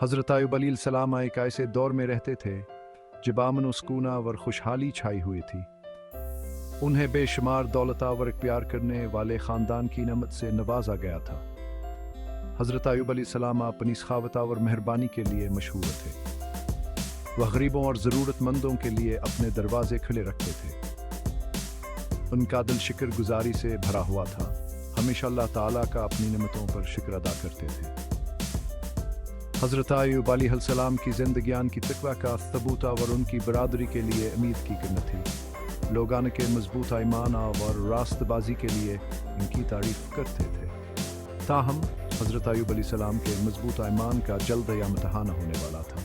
हज़रत अय्यूब अलैहिस्सलाम एक ऐसे दौर में रहते थे जब अमन सुकून और खुशहाली छाई हुई थी। उन्हें बेशुमार दौलत और प्यार करने वाले ख़ानदान की नमत से नवाजा गया था। हज़रत अय्यूब अलैहिस्सलाम अपनी सखावत और मेहरबानी के लिए मशहूर थे। वह गरीबों और ज़रूरतमंदों के लिए अपने दरवाजे खुले रखते थे। उनका दिल शुक्र गुजारी से भरा हुआ था, हमेशा अल्लाह ताला का अपनी नेमतों पर शुक्र अदा करते थे। हज़रत अय्यूब अलैहिस्सलाम की ज़िंदगियान की तक़वा का सबूत और उनकी बरादरी के लिए उम्मीद की करना थी। लोगान के मजबूत ईमान और रास्तबाजी के लिए इनकी तारीफ़ करते थे। ताहम हज़रत अय्यूब अलैहिस्सलाम के मजबूत ईमान का जल्द या इम्तिहान होने वाला था।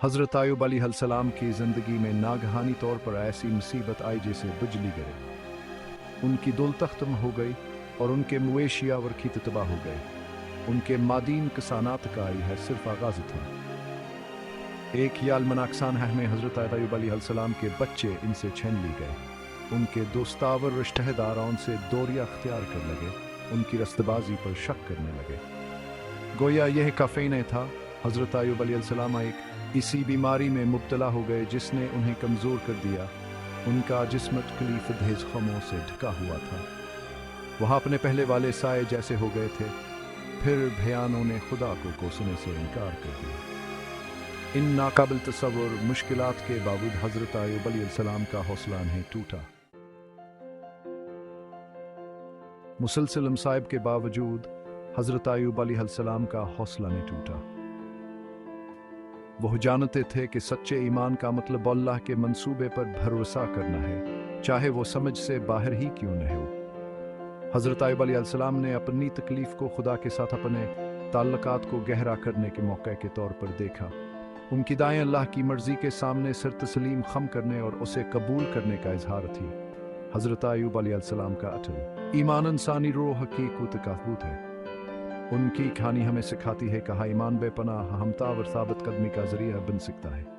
हज़रत अय्यूब अलैहिस्सलाम की ज़िंदगी में नागहानी तौर पर ऐसी मुसीबत आई जैसे बिजली गिरे। उनकी दौलत ख़त्म हो गई और उनके मवेशिया और खेत तबाह हो गए। उनके मादीन किसानात का यह सिर्फ आगाज़ था। एक यालमनाकसान है में हज़रत अय्यूब अलैहिस्सलाम के बच्चे इनसे छीन ली गए। उनके दोस्तावर रिश्तेदार उनसे दोरिया अख्तियार कर लगे, उनकी रस्तबाजी पर शक करने लगे। गोया यह काफ़ी नहीं था। हज़रत अय्यूब अलैहिस्सलाम एक इसी बीमारी में मुब्तला हो गए जिसने उन्हें कमज़ोर कर दिया। उनका जिस्म तकलीफ देज़ ग़मों से ढका हुआ था। वह अपने पहले वाले साए जैसे हो गए थे। फिर भयानों ने खुदा को कोसने से इनकार कर दिया। इन नाकाबिल तसव्वुर मुश्किलात के बावजूद हज़रत अय्यूब अलैहिस्सलाम का हौसला नहीं टूटा। मुसलसल मसाइब के बावजूद हज़रत अय्यूब अलैहिस्सलाम का हौसला नहीं टूटा। वह जानते थे कि सच्चे ईमान का मतलब अल्लाह के मंसूबे पर भरोसा करना है, चाहे वो समझ से बाहर ही क्यों न हो। हज़रत अय्यूब अलैहिस्सलाम ने अपनी तकलीफ़ को खुदा के साथ अपने ताल्लुकात को गहरा करने के मौके के तौर पर देखा। उनकी दाएं अल्लाह की मर्ज़ी के सामने सर तस्लीम खम करने और उसे कबूल करने का इजहार थी। हज़रत अय्यूब अलैहिस्सलाम का अटल ईमान इंसानी रूह की क़ुव्वत का सबूत है। उनकी कहानी हमें सिखाती है कि ईमान बेपनाह हमता और साबित कदमी का ज़रिया बन सकता है।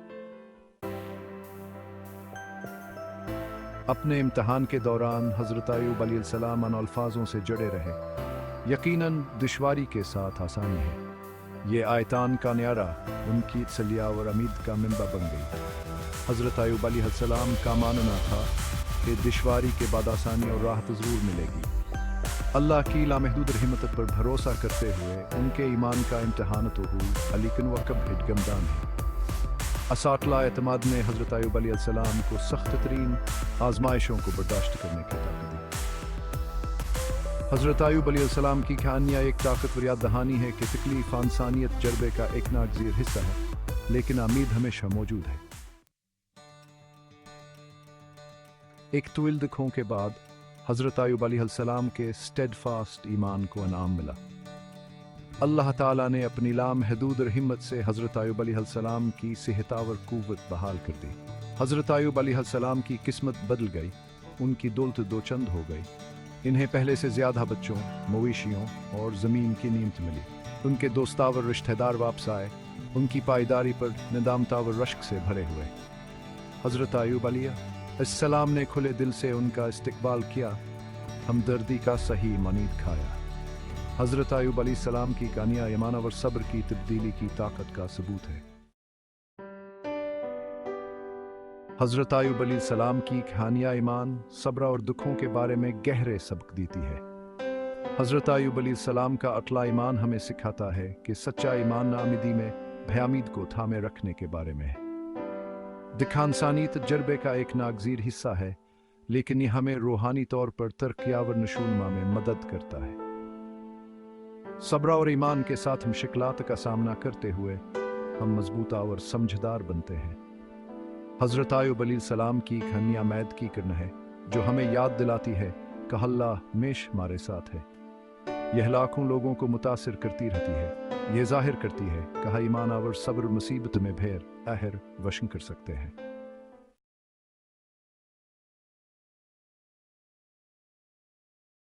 अपने इम्तिहान के दौरान हज़रत अय्यूब अलैहिस्सलाम उन अल्फाजों से जुड़े रहे, यकीनन दुश्वारी के साथ आसानी है। ये आयतान का न्यारा उनकी तसल्लिया और उम्मीद का मिंबर बन गई। हज़रत अय्यूब अलैहिस्सलाम का मानना था कि दुश्वारी के बाद आसानी और राहत ज़रूर मिलेगी। अल्लाह की लामहदूद रहमत पर भरोसा करते हुए उनके ईमान का इम्तिहान तो हुआ, लेकिन वह कब हिटगमदान है। असातला एतमाद ने हज़रत अय्यूब अलैहिस्सलाम को सख्त तरीन आजमाइशों को बर्दाश्त करने की ताकत दी। हज़रत अय्यूब अलैहिस्सलाम की कहानियाँ एक ताकतवर याद दहानी है कि तकलीफ इंसानियत जर्बे का एक नागज़ीर हिस्सा है, लेकिन उम्मीद हमेशा मौजूद है। एक तवील दुखों के बाद हज़रत अय्यूब अलैहिस्सलाम के स्टेडफास्ट ईमान को इनाम मिला। अल्लाह ताला ने अपनी लामहदूद रहमत से हज़रत अय्यूब अलैहिस्सलाम की सेहत और क़ुव्वत बहाल कर दी। हज़रत अय्यूब अलैहिस्सलाम की किस्मत बदल गई, उनकी दौलत दो चंद हो गई। इन्हें पहले से ज़्यादा बच्चों, मवेशियों और ज़मीन की नीमत मिली। उनके दोस्तावर रिश्तेदार वापस आए, उनकी पायदारी पर निदामता और रश्क से भरे हुए। हज़रत अय्यूब अलैहिस्सलाम ने खुले दिल से उनका इस्तकबाल किया, हमदर्दी का सही मनीद खाया। हज़रत अय्यूब अलैहिस्सलाम की कहानियाँ ईमान और सब्र की तब्दीली की ताकत का सबूत है। हज़रत अय्यूब अलैहिस्सलाम की कहानियाँ ईमान, सब्र और दुखों के बारे में गहरे सबक देती है। हज़रत अय्यूब अलैहिस्सलाम का अटला ईमान हमें सिखाता है कि सच्चा ईमान नाउमीदी में भयामीद को थामे रखने के बारे में है। दिखा इंसानी तजर्बे का एक नागज़ीर हिस्सा है, लेकिन यह हमें रूहानी तौर पर तरक्यावर नशूनमा में मदद करता है। सब्र और ईमान के साथ मुश्किलात का सामना करते हुए हम मजबूत और समझदार बनते हैं। हज़रत अय्यूब अलैहिस्सलाम की कहानियाँ मैद की करना है, जो हमें याद दिलाती है कि अल्लाह हमेशा हमारे साथ है। यह लाखों लोगों को मुतासिर करती रहती है। यह जाहिर करती है कि ईमान और सब्र मुसीबत में भेर आहर वशन कर सकते हैं।